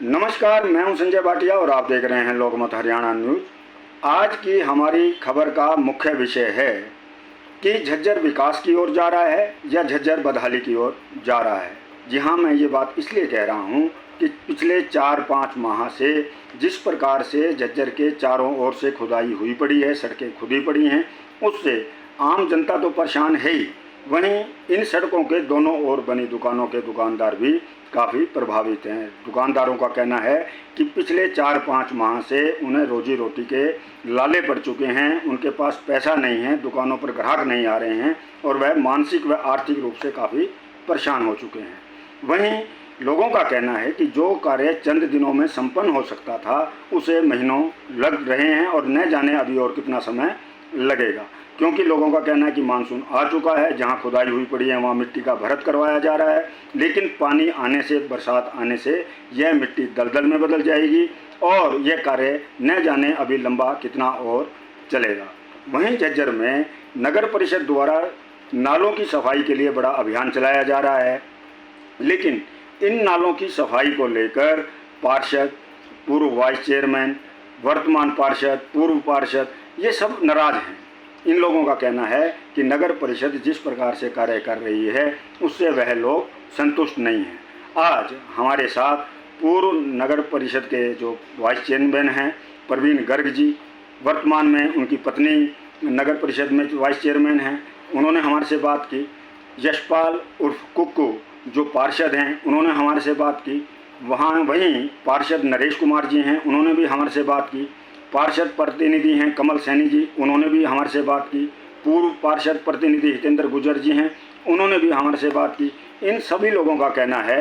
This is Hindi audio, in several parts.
नमस्कार, मैं हूं संजय भाटिया और आप देख रहे हैं लोकमत हरियाणा न्यूज़। आज की हमारी खबर का मुख्य विषय है कि झज्जर विकास की ओर जा रहा है या झज्जर बदहाली की ओर जा रहा है। जी हाँ, मैं ये बात इसलिए कह रहा हूँ कि पिछले 4-5 माह से जिस प्रकार से झज्जर के चारों ओर से खुदाई हुई पड़ी है, सड़कें खुदी पड़ी हैं, उससे आम जनता तो परेशान है ही, वहीं इन सड़कों के दोनों ओर बनी दुकानों के दुकानदार भी काफ़ी प्रभावित हैं। दुकानदारों का कहना है कि पिछले 4-5 माह से उन्हें रोजी रोटी के लाले पड़ चुके हैं, उनके पास पैसा नहीं है, दुकानों पर ग्राहक नहीं आ रहे हैं और वह मानसिक व आर्थिक रूप से काफ़ी परेशान हो चुके हैं। वहीं लोगों का कहना है कि जो कार्य चंद दिनों में संपन्न हो सकता था उसे महीनों लग रहे हैं और न जाने अभी और कितना समय लगेगा, क्योंकि लोगों का कहना है कि मानसून आ चुका है, जहां खुदाई हुई पड़ी है वहां मिट्टी का भरत करवाया जा रहा है, लेकिन पानी आने से, बरसात आने से यह मिट्टी दलदल में बदल जाएगी और यह कार्य न जाने अभी लंबा कितना और चलेगा। वहीं झज्जर में नगर परिषद द्वारा नालों की सफाई के लिए बड़ा अभियान चलाया जा रहा है, लेकिन इन नालों की सफाई को लेकर पार्षद, पूर्व वाइस चेयरमैन, वर्तमान पार्षद, पूर्व पार्षद ये सब नाराज हैं। इन लोगों का कहना है कि नगर परिषद जिस प्रकार से कार्य कर रही है उससे वह लोग संतुष्ट नहीं हैं। आज हमारे साथ पूर्व नगर परिषद के जो वाइस चेयरमैन हैं प्रवीण गर्ग जी, वर्तमान में उनकी पत्नी नगर परिषद में वाइस चेयरमैन हैं, उन्होंने हमारे से बात की। यशपाल उर्फ कुक्कू जो पार्षद हैं उन्होंने हमारे से बात की। वहीं पार्षद नरेश कुमार जी हैं, उन्होंने भी हमारे से बात की। पार्षद प्रतिनिधि हैं कमल सैनी जी, उन्होंने भी हमारे से बात की। पूर्व पार्षद प्रतिनिधि हितेंद्र गुर्जर जी हैं, उन्होंने भी हमारे से बात की। इन सभी लोगों का कहना है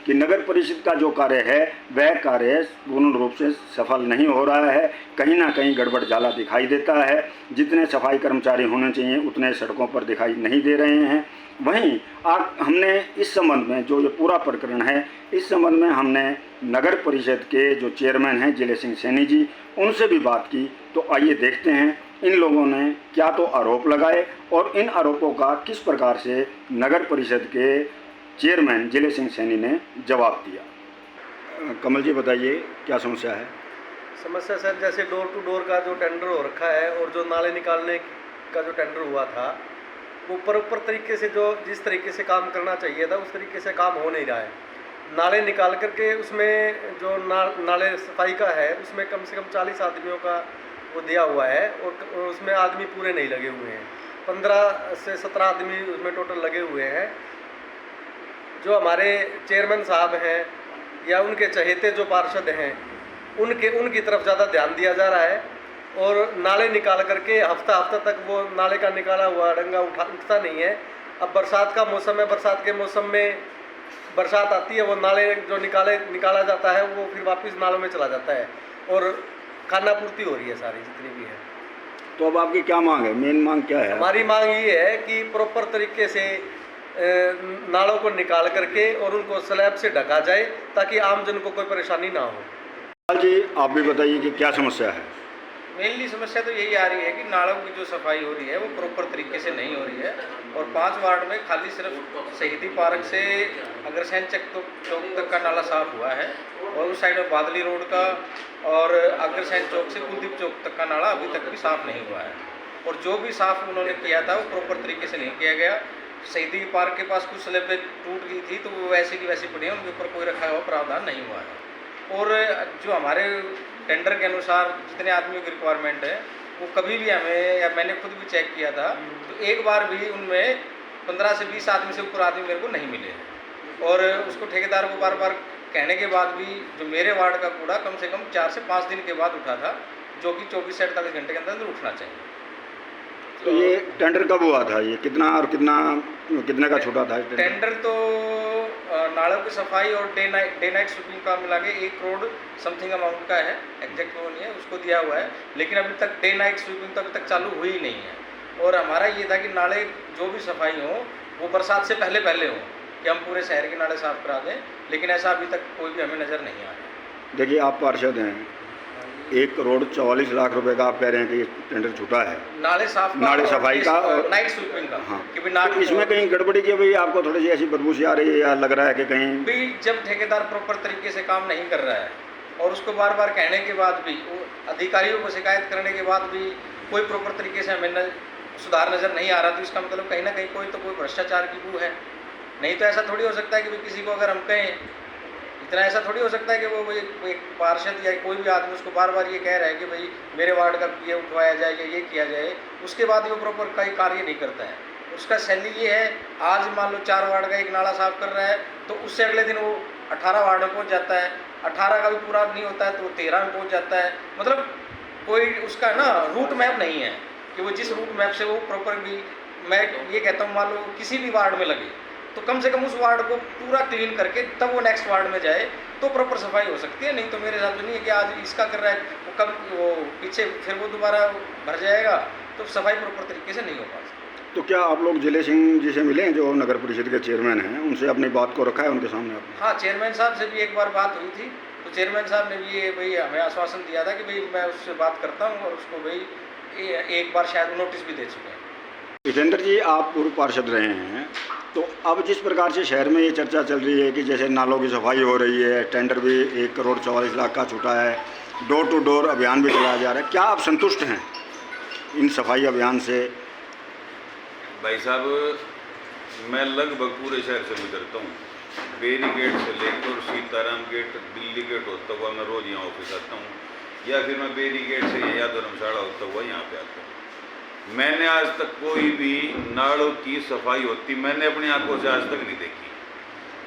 कि नगर परिषद का जो कार्य है वह कार्य पूर्ण रूप से सफल नहीं हो रहा है, कहीं ना कहीं गड़बड़ झाला दिखाई देता है। जितने सफाई कर्मचारी होने चाहिए उतने सड़कों पर दिखाई नहीं दे रहे हैं। वहीं हमने इस संबंध में जो ये पूरा प्रकरण है, इस संबंध में हमने नगर परिषद के जो चेयरमैन हैं जिले सिंह सैनी जी, उनसे भी बात की। तो आइए देखते हैं इन लोगों ने क्या तो आरोप लगाए और इन आरोपों का किस प्रकार से नगर परिषद के चेयरमैन जिले सिंह सैनी ने जवाब दिया। कमल जी बताइए क्या समस्या है। समस्या सर, जैसे डोर टू डोर का जो टेंडर हो रखा है और जो नाले निकालने का जो टेंडर हुआ था वो ऊपर तरीके से जो जिस तरीके से काम करना चाहिए था उस तरीके से काम हो नहीं रहा है। नाले निकाल करके उसमें जो नाले सफाई का है उसमें कम से कम 40 आदमियों का वो दिया हुआ है और उसमें आदमी पूरे नहीं लगे हुए हैं। 15 से 17 आदमी उसमें टोटल लगे हुए हैं। जो हमारे चेयरमैन साहब हैं या उनके चहेते जो पार्षद हैं उनकी तरफ ज़्यादा ध्यान दिया जा रहा है और नाले निकाल करके हफ्ता तक वो नाले का निकाला हुआ डंगा उठता नहीं है। अब बरसात का मौसम है, बरसात के मौसम में बरसात आती है, वो नाले जो निकाला जाता है वो फिर वापस नालों में चला जाता है और खाना पूर्ति हो रही है सारी जितनी भी है। तो अब आपकी क्या मांग है, मेन मांग क्या है? हमारी मांग ये है कि प्रॉपर तरीके से नालों को निकाल करके और उनको स्लैब से ढका जाए ताकि आम जन को कोई परेशानी ना हो। जी आप भी बताइए कि क्या समस्या है। मेनली समस्या तो यही आ रही है कि नालों की जो सफाई हो रही है वो प्रॉपर तरीके से नहीं हो रही है और 5 वार्ड में खाली सिर्फ शहीदी पार्क से अग्रसेन चौक तक का नाला साफ हुआ है और उस साइड में बादली रोड का और अग्रसेन चौक से कुलदीप चौक तक का नाला अभी तक भी साफ नहीं हुआ है और जो भी साफ उन्होंने किया था वो प्रॉपर तरीके से नहीं किया गया। शहीदी पार्क के पास कुछ स्लैबें टूट गई थी तो वो वैसे की वैसी पड़ी है, उनके ऊपर कोई रखा हुआ प्रावधान नहीं हुआ है। और जो हमारे टेंडर के अनुसार जितने आदमियों की रिक्वायरमेंट है वो कभी भी हमें, या मैंने खुद भी चेक किया था, तो एक बार भी उनमें 15 से 20 आदमी से ऊपर आदमी मेरे को नहीं मिले और उसको ठेकेदार को बार बार कहने के बाद भी जो मेरे वार्ड का कूड़ा कम से कम 4 से 5 दिन के बाद उठा था, जो कि 24 से 48 घंटे के अंदर उठना चाहिए। तो ये टेंडर कब हुआ था, ये कितना और कितना का छोटा था टेंडर? तो नालों की सफाई और डे नाइट स्वीपिंग का मिला के 1 करोड़ समथिंग अमाउंट का है, एग्जैक्ट वो नहीं है, उसको दिया हुआ है, लेकिन अभी तक डे नाइट स्वीपिंग तो अभी तक चालू हुई ही नहीं है। और हमारा ये था कि नाले जो भी सफाई हो वो बरसात से पहले हो कि हम पूरे शहर के नाले साफ करा दें, लेकिन ऐसा अभी तक कोई भी हमें नज़र नहीं आ रहा। देखिए आप पार्षद हैं, 1,44,00,000 रुपए का आप कह रहे हैं कि ये टेंडर छूटा है नाले साफ का नाले और सफाई का और नाइट स्वीपिंग का। हाँ, कि भी तो इसमें कहीं गड़बड़ी की भाई आपको थोड़ी सी ऐसी बदबू सी आ रही है या लग रहा है कि कहीं भी जब ठेकेदार प्रॉपर तरीके से काम नहीं कर रहा है और उसको बार बार कहने के बाद भी, वो अधिकारियों को शिकायत करने के बाद भी कोई प्रॉपर तरीके से हमें सुधार नज़र नहीं आ रहा, तो इसका मतलब कहीं ना कहीं कोई भ्रष्टाचार की बू है। नहीं तो ऐसा थोड़ी हो सकता है कि भाई किसी को अगर हम कहें, इतना ऐसा थोड़ी हो सकता है कि वो एक पार्षद या कोई भी आदमी उसको बार बार ये कह रहा है कि भाई मेरे वार्ड का ये उठवाया जाए या ये किया जाए, उसके बाद वो प्रॉपर कोई कार्य नहीं करता है। उसका शैली ये है, आज मान लो 4 वार्ड का एक नाला साफ कर रहा है तो उससे अगले दिन वो 18 वार्ड में पहुँच जाता है, 18 का भी पूरा नहीं होता है तो वो 13 में पहुँच जाता है। मतलब कोई उसका ना रूट मैप नहीं है कि वो जिस रूट मैप से वो प्रॉपर भी, मैं ये कहता हूँ मान लो किसी भी वार्ड में लगे तो कम से कम उस वार्ड को पूरा क्लीन करके तब वो नेक्स्ट वार्ड में जाए तो प्रॉपर सफाई हो सकती है। नहीं तो मेरे साथ तो नहीं है कि आज इसका कर रहा है वो कब वो पीछे फिर वो दोबारा भर जाएगा, तो सफाई प्रॉपर तरीके से नहीं हो पाती। तो क्या आप लोग जिले सिंह जी से मिले हैं जो नगर परिषद के चेयरमैन हैं, उनसे अपनी बात को रखा है उनके सामने आपने? हाँ, चेयरमैन साहब से भी एक बार बात हुई थी, तो चेयरमैन साहब ने भी ये भाई हमें आश्वासन दिया था कि भाई मैं उससे बात करता हूँ और उसको भाई एक बार शायद नोटिस भी दे चुके हैं। जितेंद्र जी, आप पूर्व पार्षद रहे हैं, तो अब जिस प्रकार से शहर में ये चर्चा चल रही है कि जैसे नालों की सफाई हो रही है, टेंडर भी 1,44,00,000 का छूटा है, डोर टू डोर अभियान भी चलाया जा रहा है, क्या आप संतुष्ट हैं इन सफाई अभियान से? भाई साहब, मैं लगभग पूरे शहर से गुजरता हूँ, बेरी गेट से लेकर सीताराम गेट, दिल्ली गेट होता हुआ मैं रोज़ यहाँ ऑफिस आता हूँ, या फिर मैं बेरी गेट से या धर्मशाला होता हुआ यहाँ पे आता हूँ। मैंने आज तक कोई भी नालों की सफाई होती मैंने अपनी आंखों से आज तक नहीं देखी।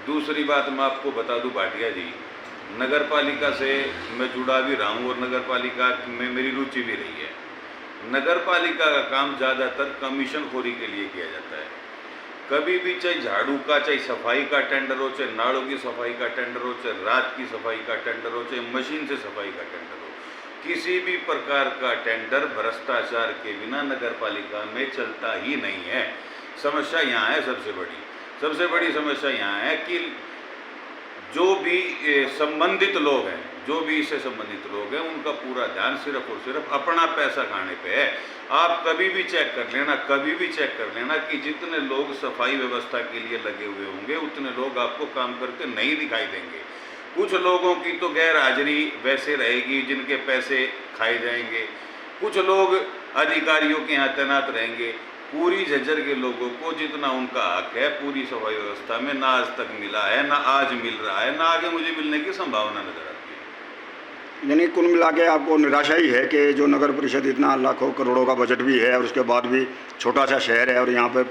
दूसरी बात मैं आपको बता दूं भाटिया जी, नगर पालिका से मैं जुड़ा भी रहा हूँ और नगर पालिका में मेरी रुचि भी रही है। नगर पालिका का काम ज़्यादातर कमीशन खोरी के लिए किया जाता है। कभी भी चाहे झाड़ू का, चाहे सफाई का टेंडर हो, चाहे नालों की सफाई का टेंडर हो, चाहे रात की सफाई का टेंडर हो, चाहे मशीन से सफाई का टेंडर हो, किसी भी प्रकार का टेंडर भ्रष्टाचार के बिना नगर पालिका में चलता ही नहीं है। समस्या यहाँ है, सबसे बड़ी समस्या यहाँ है कि जो भी संबंधित लोग हैं, जो भी इससे संबंधित लोग हैं, उनका पूरा ध्यान सिर्फ और सिर्फ अपना पैसा खाने पे है। आप कभी भी चेक कर लेना कि जितने लोग सफाई व्यवस्था के लिए लगे हुए होंगे उतने लोग आपको काम करते नहीं दिखाई देंगे। कुछ लोगों की तो गैर हाजिरी वैसे रहेगी जिनके पैसे खाए जाएंगे, कुछ लोग अधिकारियों के यहाँ तैनात रहेंगे। पूरी झज्जर के लोगों को जितना उनका हक है पूरी सफाई व्यवस्था में ना आज तक मिला है, ना आज मिल रहा है, ना आगे मुझे मिलने की संभावना नजर आती है। यानी कुल मिला के आपको निराशा ही है कि जो नगर परिषद इतना लाखों करोड़ों का बजट भी है और उसके बाद भी छोटा सा शहर है और यहाँ पे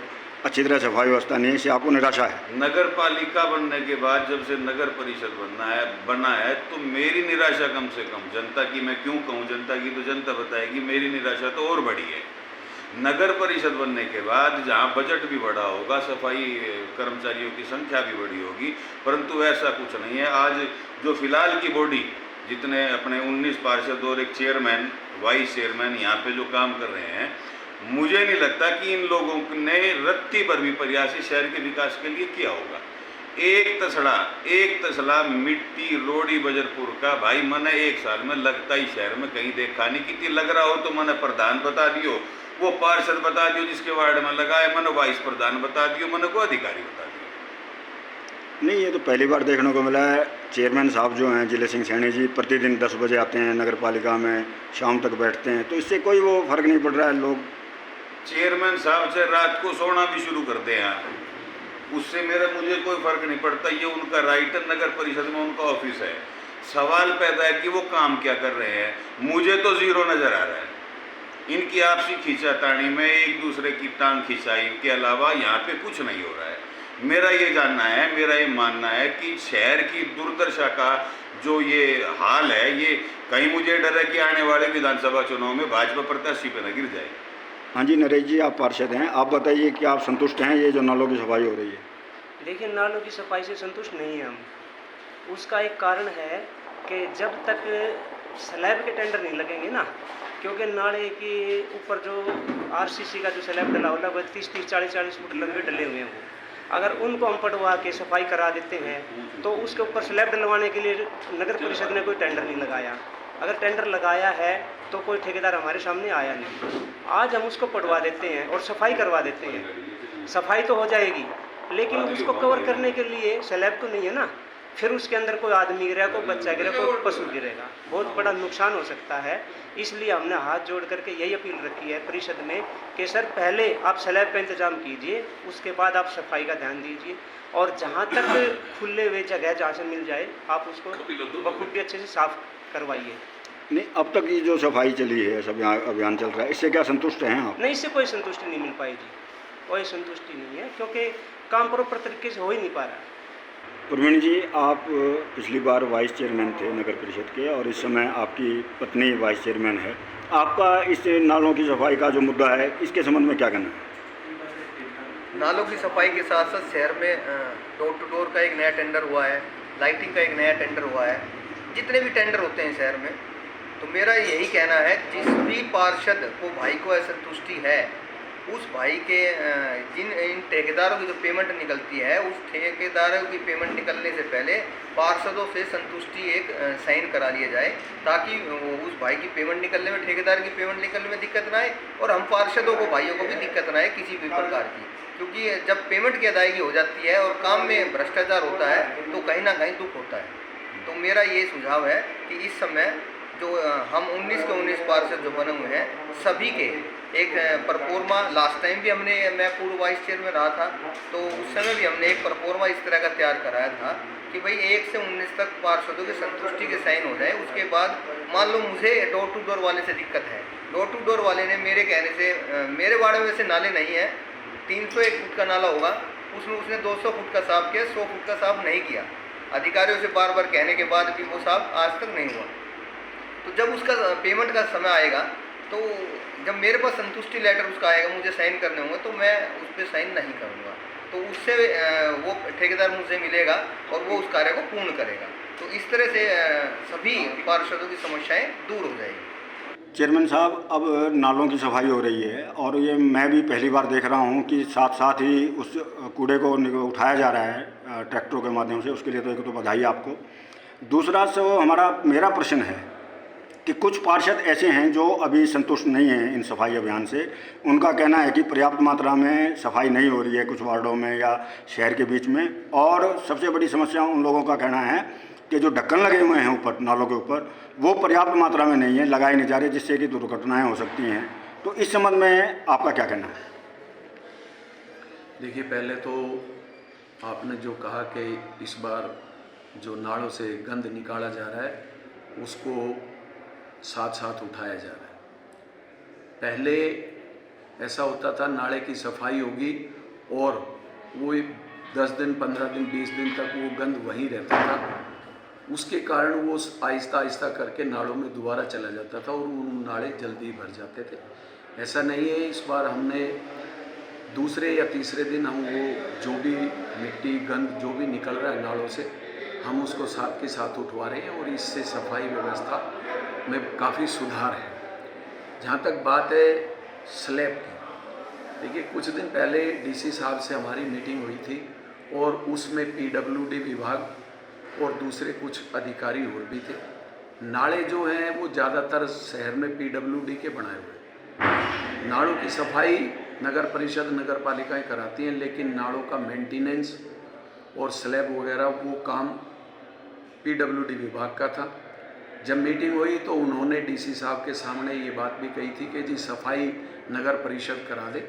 अच्छी तरह सफाई व्यवस्था नहीं है, इससे आपको निराशा है? नगर पालिका बनने के बाद जब से नगर परिषद बना है तो मेरी निराशा कम से कम, जनता की मैं क्यों कहूँ, जनता की तो जनता बताएगी, मेरी निराशा तो और बढ़ी है। नगर परिषद बनने के बाद जहाँ बजट भी बढ़ा होगा, सफाई कर्मचारियों की संख्या भी बढ़ी होगी, परंतु ऐसा कुछ नहीं है। आज जो फिलहाल की बॉडी, जितने अपने 19 पार्षद और एक चेयरमैन, वाइस चेयरमैन यहाँ पे जो काम कर रहे हैं, मुझे नहीं लगता कि इन लोगों ने रत्ती भर भी प्रयास शहर के विकास के लिए किया होगा। एक तसला मिट्टी रोड़ी बजरपुर का भाई मैंने एक साल में लगता ही शहर में कहीं देखा नहीं। कितनी लग रहा हो तो मैंने प्रधान बता दियो, वो पार्षद बता दियो जिसके वार्ड में लगा है, मैंने वाइस प्रधान बता दियो, मैंने को अधिकारी बता दियो। नहीं, ये तो पहली बार देखने को मिला है। चेयरमैन साहब जो हैं जिले सिंह सैनी जी, प्रतिदिन 10 बजे आते हैं नगर पालिका में, शाम तक बैठते हैं, तो इससे कोई वो फर्क नहीं पड़ रहा है। लोग चेयरमैन साहब से रात को सोना भी शुरू करते हैं, उससे मुझे कोई फर्क नहीं पड़ता। ये उनका राइट है, नगर परिषद में उनका ऑफिस है। सवाल पैदा है कि वो काम क्या कर रहे हैं। मुझे तो जीरो नज़र आ रहा है। इनकी आपसी खींचातानी में एक दूसरे की टांग खिंचाई के अलावा यहाँ पे कुछ नहीं हो रहा है। मेरा ये जानना है, मेरा ये मानना है कि शहर की दुर्दशा का जो ये हाल है, ये कहीं मुझे डर है कि आने वाले विधानसभा चुनाव में भाजपा प्रत्याशी पे न गिर जाए। हाँ जी, नरेश जी, आप पार्षद हैं, आप बताइए कि आप संतुष्ट हैं ये जो नालों की सफाई हो रही है? देखिए, नालों की सफाई से संतुष्ट नहीं है हम। उसका एक कारण है कि जब तक स्लैब के टेंडर नहीं लगेंगे ना, क्योंकि नाले के ऊपर जो आरसीसी का जो स्लैब डला हुआ है 30-30, 40-40 फुट लंबे डले हुए हैं, वो अगर उनको हम पटवा के सफाई करा देते हैं तो उसके ऊपर स्लैब डलवाने के लिए नगर परिषद ने कोई टेंडर नहीं लगाया। अगर टेंडर लगाया है तो कोई ठेकेदार हमारे सामने आया नहीं। आज हम उसको पढ़वा देते हैं और सफाई करवा देते हैं। सफाई तो हो जाएगी, लेकिन उसको कवर करने के लिए स्लैब तो नहीं है ना, फिर उसके अंदर कोई आदमी गिरेगा, कोई बच्चा गिरेगा, कोई पशु गिरेगा, बहुत बड़ा नुकसान हो सकता है। इसलिए हमने हाथ जोड़ करके यही अपील रखी है परिषद में कि सर पहले आप स्लैब का इंतजाम कीजिए, उसके बाद आप सफाई का ध्यान दीजिए, और जहाँ तक खुले हुए जगह जहाँ से मिल जाए आप उसको बखूबी अच्छे से साफ करवाइए। नहीं, अब तक ये जो सफाई चली है, सब यहाँ अभियान चल रहा है, इससे क्या संतुष्ट हैं आप? नहीं, इससे कोई संतुष्टि नहीं मिल पाएगी, कोई संतुष्टि नहीं है, क्योंकि काम प्रॉपर तरीके से हो ही नहीं पा रहा है। प्रवीण जी, आप पिछली बार वाइस चेयरमैन थे नगर परिषद के, और इस समय आपकी पत्नी वाइस चेयरमैन है। आपका इस नालों की सफाई का जो मुद्दा है, इसके संबंध में क्या कहना है? नालों की सफाई के साथ साथ शहर में डोर टू डोर का एक नया टेंडर हुआ है, लाइटिंग का एक नया टेंडर हुआ है, जितने भी टेंडर होते हैं शहर में, तो मेरा यही कहना है जिस भी पार्षद को भाई को असंतुष्टि है, उस भाई के जिन इन ठेकेदारों की जो पेमेंट निकलती है, उस ठेकेदारों की पेमेंट निकलने से पहले पार्षदों से संतुष्टि एक साइन करा लिया जाए, ताकि उस भाई की पेमेंट निकलने में, ठेकेदार की पेमेंट निकलने में दिक्कत ना आए, और हम पार्षदों को, भाइयों को भी दिक्कत ना आए किसी भी प्रकार की। क्योंकि जब पेमेंट की अदायगी हो जाती है और काम में भ्रष्टाचार होता है, तो कहीं ना कहीं दुख होता है। तो मेरा ये सुझाव है कि इस समय जो हम 19 के 19 पार्षद जो बने हुए हैं, सभी के एक परफॉर्मा, लास्ट टाइम भी मैं पूर्व वाइस चेयरमैन रहा था, तो उस समय भी हमने एक परफॉर्मा इस तरह का तैयार कराया था कि भाई 1 से 19 तक पार्षदों की संतुष्टि के साइन हो जाए। उसके बाद मान लो मुझे डोर टू डोर वाले से दिक्कत है, डोर टू डोर वाले ने मेरे कहने से, मेरे वार्ड में वैसे नाले नहीं है, 301 फुट का नाला होगा, उसमें उसने 200 फुट का साफ किया, 100 फुट का साफ नहीं किया। अधिकारियों से बार बार कहने के बाद भी वो साफ आज तक नहीं हुआ। तो जब उसका पेमेंट का समय आएगा, तो जब मेरे पास संतुष्टि लेटर उसका आएगा, मुझे साइन करने होंगे, तो मैं उस पर साइन नहीं करूँगा। तो उससे वो ठेकेदार मुझसे मिलेगा और वो उस कार्य को पूर्ण करेगा। तो इस तरह से सभी पार्षदों की समस्याएं दूर हो जाएगी। चेयरमैन साहब, अब नालों की सफाई हो रही है, और ये मैं भी पहली बार देख रहा हूँ कि साथ साथ ही उस कूड़े को उठाया जा रहा है ट्रैक्टरों के माध्यम से। उसके लिए तो एक तो बधाई आपको। दूसरा मेरा प्रश्न है कि कुछ पार्षद ऐसे हैं जो अभी संतुष्ट नहीं हैं इन सफाई अभियान से। उनका कहना है कि पर्याप्त मात्रा में सफाई नहीं हो रही है कुछ वार्डों में या शहर के बीच में, और सबसे बड़ी समस्या उन लोगों का कहना है कि जो ढक्कन लगे हुए हैं ऊपर नालों के ऊपर, वो पर्याप्त मात्रा में नहीं है, लगाए नहीं जा रहे, जिससे कि दुर्घटनाएं हो सकती हैं। तो इस संबंध में आपका क्या कहना है? देखिए, पहले तो आपने जो कहा कि इस बार जो नालों से गंद निकाला जा रहा है, उसको साथ साथ उठाया जा रहा है। पहले ऐसा होता था, नाले की सफाई होगी और वो 10 दिन, 15 दिन, 20 दिन तक वो गंद वहीं रहता था। उसके कारण वो आहिस्ता आहिस्ता करके नालों में दोबारा चला जाता था और वो नाले जल्दी भर जाते थे। ऐसा नहीं है, इस बार हमने दूसरे या तीसरे दिन हम वो जो भी मिट्टी, गंद जो भी निकल रहा है नालों से, हम उसको साथ के साथ उठवा रहे हैं और इससे सफाई व्यवस्था में काफ़ी सुधार है। जहाँ तक बात है स्लैब की, देखिए कुछ दिन पहले डीसी साहब से हमारी मीटिंग हुई थी और उसमें पीडब्ल्यूडी विभाग और दूसरे कुछ अधिकारी और भी थे। नाले जो हैं वो ज़्यादातर शहर में पीडब्ल्यूडी के बनाए हुए हैं। नालों की सफाई नगर परिषद, नगर पालिकाएँ कराती हैं, लेकिन नालों का मेंटेनेंस और स्लैब वगैरह वो काम पीडब्ल्यूडी विभाग का था। जब मीटिंग हुई तो उन्होंने डीसी साहब के सामने ये बात भी कही थी कि जी सफाई नगर परिषद करा दे,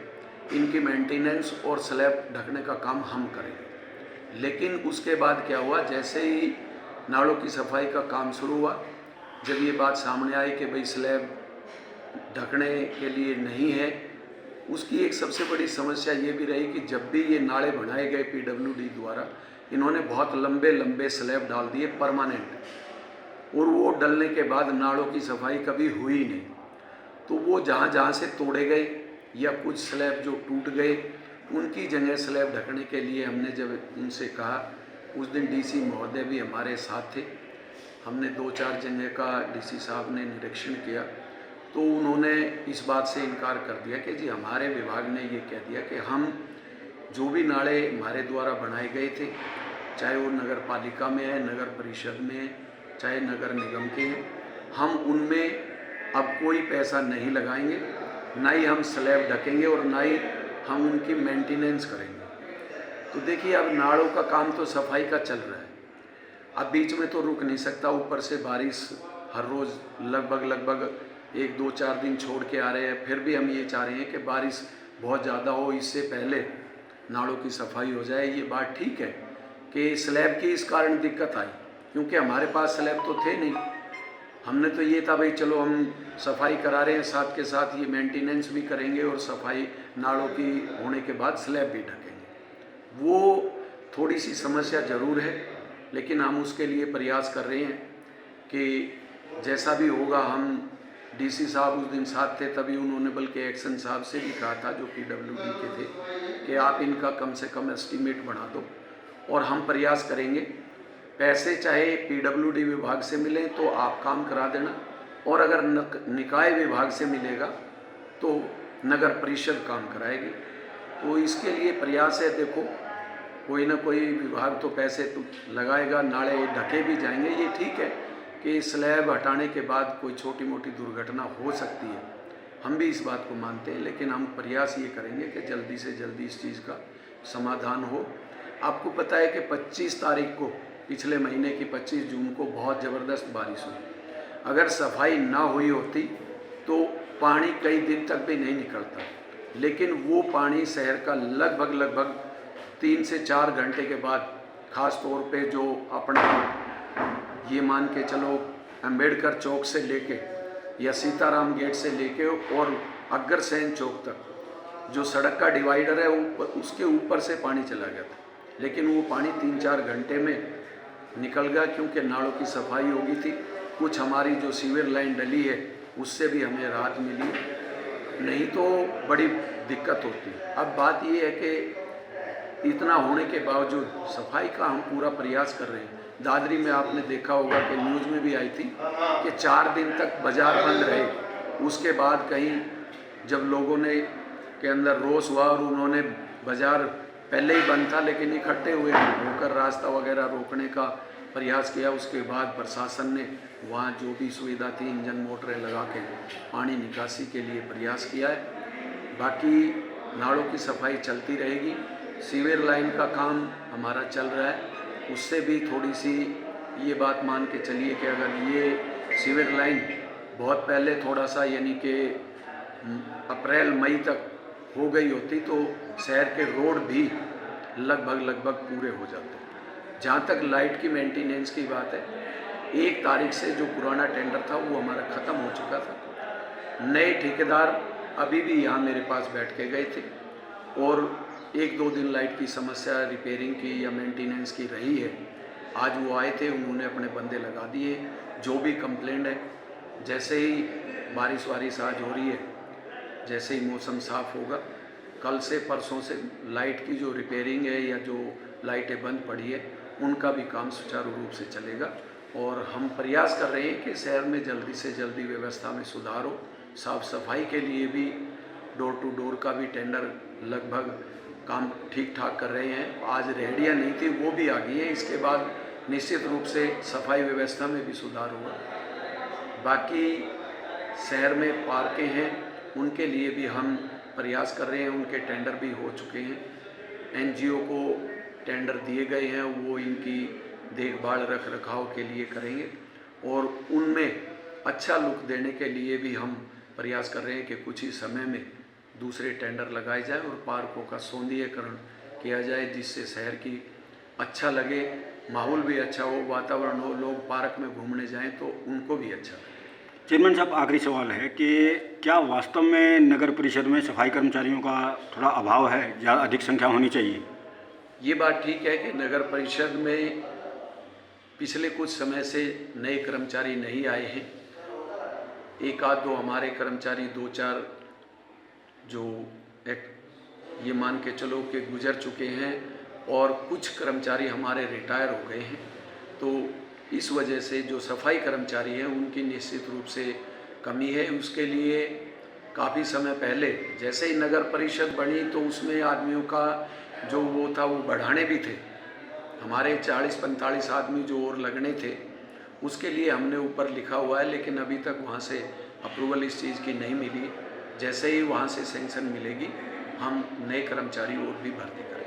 इनकी मेंटेनेंस और स्लैब ढकने का काम हम करेंगे। लेकिन उसके बाद क्या हुआ, जैसे ही नालों की सफाई का काम शुरू हुआ, जब ये बात सामने आई कि भाई स्लैब ढकने के लिए नहीं है, उसकी एक सबसे बड़ी समस्या ये भी रही कि जब भी ये नाले बनाए गए पीडब्ल्यूडी द्वारा, इन्होंने बहुत लंबे लंबे स्लैब डाल दिए परमानेंट, और वो डलने के बाद नालों की सफाई कभी हुई नहीं। तो वो जहाँ जहाँ से तोड़े गए या कुछ स्लैब जो टूट गए, उनकी जगह स्लैब ढकने के लिए हमने जब उनसे कहा, उस दिन डीसी महोदय भी हमारे साथ थे, हमने 2-4 जगह का डीसी साहब ने निरीक्षण किया, तो उन्होंने इस बात से इनकार कर दिया कि जी हमारे विभाग ने ये कह दिया कि हम जो भी नाले हमारे द्वारा बनाए गए थे, चाहे वो नगर पालिका में है, नगर परिषद में है, चाहे नगर निगम के हैं, हम उनमें अब कोई पैसा नहीं लगाएंगे, ना ही हम स्लैब ढकेंगे और ना ही हम उनकी मेंटेनेंस करेंगे। तो देखिए, अब नालों का काम तो सफाई का चल रहा है, अब बीच में तो रुक नहीं सकता। ऊपर से बारिश हर रोज़ लगभग 1-2-4 दिन छोड़ के आ रहे हैं। फिर भी हम ये चाह रहे हैं कि बारिश बहुत ज़्यादा हो, इससे पहले नालों की सफाई हो जाए। ये बात ठीक है कि स्लैब की इस कारण दिक्कत आई, क्योंकि हमारे पास स्लैब तो थे नहीं। हमने तो ये था भाई चलो हम सफाई करा रहे हैं, साथ के साथ ये मेंटेनेंस भी करेंगे और सफाई नालों की होने के बाद स्लैब भी ढकेंगे। वो थोड़ी सी समस्या ज़रूर है, लेकिन हम उसके लिए प्रयास कर रहे हैं कि जैसा भी होगा। हम डीसी साहब उस दिन साथ थे, तभी उन्होंने बल्कि एक्शन साहब से भी कहा था जो PWD के थे कि आप इनका कम से कम एस्टीमेट बढ़ा दो, और हम प्रयास करेंगे। पैसे चाहे PWD विभाग से मिलें तो आप काम करा देना, और अगर निकाय विभाग से मिलेगा तो नगर परिषद काम कराएगी। तो इसके लिए प्रयास है। देखो, कोई ना कोई विभाग तो पैसे तो लगाएगा, नाले ढके भी जाएंगे। ये ठीक है कि स्लैब हटाने के बाद कोई छोटी मोटी दुर्घटना हो सकती है, हम भी इस बात को मानते हैं, लेकिन हम प्रयास ये करेंगे कि जल्दी से जल्दी इस चीज़ का समाधान हो। आपको पता है कि 25 तारीख को, पिछले महीने की 25 जून को बहुत ज़बरदस्त बारिश हुई। अगर सफाई ना हुई होती तो पानी कई दिन तक भी नहीं निकलता, लेकिन वो पानी शहर का लगभग 3 से 4 घंटे के बाद, ख़ास तौर पे जो अपना ये मान के चलो अंबेडकर चौक से लेके या सीताराम गेट से लेके और अग्रसेन चौक तक जो सड़क का डिवाइडर है उसके ऊपर से पानी चला गया था, लेकिन वो पानी 3-4 घंटे में निकल गया, क्योंकि नालों की सफाई हो गई थी। कुछ हमारी जो सीवर लाइन डली है उससे भी हमें राहत मिली, नहीं तो बड़ी दिक्कत होती। अब बात ये है कि इतना होने के बावजूद सफाई का हम पूरा प्रयास कर रहे हैं। दादरी में आपने देखा होगा कि न्यूज़ में भी आई थी कि 4 दिन तक बाज़ार बंद रहे। उसके बाद कहीं जब लोगों ने के अंदर रोष हुआ और उन्होंने बाज़ार पहले ही बंद था लेकिन इकट्ठे हुए होकर रास्ता वगैरह रोकने का प्रयास किया। उसके बाद प्रशासन ने वहाँ जो भी सुविधा थी इंजन मोटरें लगा के पानी निकासी के लिए प्रयास किया है। बाकी नालों की सफाई चलती रहेगी। सीवर लाइन का काम हमारा चल रहा है, उससे भी थोड़ी सी ये बात मान के चलिए कि अगर ये सीवर लाइन बहुत पहले थोड़ा सा यानी कि अप्रैल मई तक हो गई होती तो शहर के रोड भी लगभग पूरे हो जाते। जहाँ तक लाइट की मेंटेनेंस की बात है, 1 तारीख से जो पुराना टेंडर था वो हमारा ख़त्म हो चुका था। नए ठेकेदार अभी भी यहाँ मेरे पास बैठ के गए थे और 1-2 दिन लाइट की समस्या रिपेयरिंग की या मेंटेनेंस की रही है। आज वो आए थे, उन्होंने अपने बंदे लगा दिए। जो भी कंप्लेंट है, जैसे ही बारिश आज हो रही है, जैसे ही मौसम साफ़ होगा, कल से परसों से लाइट की जो रिपेयरिंग है या जो लाइटें बंद पड़ी है उनका भी काम सुचारू रूप से चलेगा। और हम प्रयास कर रहे हैं कि शहर में जल्दी से जल्दी व्यवस्था में सुधार हो। साफ़ सफाई के लिए भी डोर टू डोर का भी टेंडर लगभग काम ठीक ठाक कर रहे हैं। आज रेहड़ियाँ नहीं थी, वो भी आ गई है। इसके बाद निश्चित रूप से सफाई व्यवस्था में भी सुधार होगा। बाकी शहर में पार्कें हैं, उनके लिए भी हम प्रयास कर रहे हैं। उनके टेंडर भी हो चुके हैं, NGO को टेंडर दिए गए हैं, वो इनकी देखभाल रख रखाव के लिए करेंगे और उनमें अच्छा लुक देने के लिए भी हम प्रयास कर रहे हैं कि कुछ ही समय में दूसरे टेंडर लगाए जाए और पार्कों का सौंदर्यीकरण किया जाए, जिससे शहर की अच्छा लगे, माहौल भी अच्छा हो, वातावरण हो, लोग पार्क में घूमने जाएं तो उनको भी अच्छा लगे। चेयरमैन साहब, आखिरी सवाल है कि क्या वास्तव में नगर परिषद में सफाई कर्मचारियों का थोड़ा अभाव है, ज़्यादा अधिक संख्या होनी चाहिए? ये बात ठीक है कि नगर परिषद में पिछले कुछ समय से नए कर्मचारी नहीं आए हैं। 1-2 हमारे कर्मचारी 2-4 जो ये मान के चलो कि गुजर चुके हैं और कुछ कर्मचारी हमारे रिटायर हो गए हैं। तो इस वजह से जो सफाई कर्मचारी हैं उनकी निश्चित रूप से कमी है। उसके लिए काफ़ी समय पहले जैसे ही नगर परिषद बनी तो उसमें आदमियों का जो वो था वो बढ़ाने भी थे। हमारे 40-45 आदमी जो और लगने थे उसके लिए हमने ऊपर लिखा हुआ है, लेकिन अभी तक वहाँ से अप्रूवल इस चीज़ की नहीं मिली। जैसे ही वहाँ से सैंक्शन मिलेगी हम नए कर्मचारी और भी भर्ती करेंगे।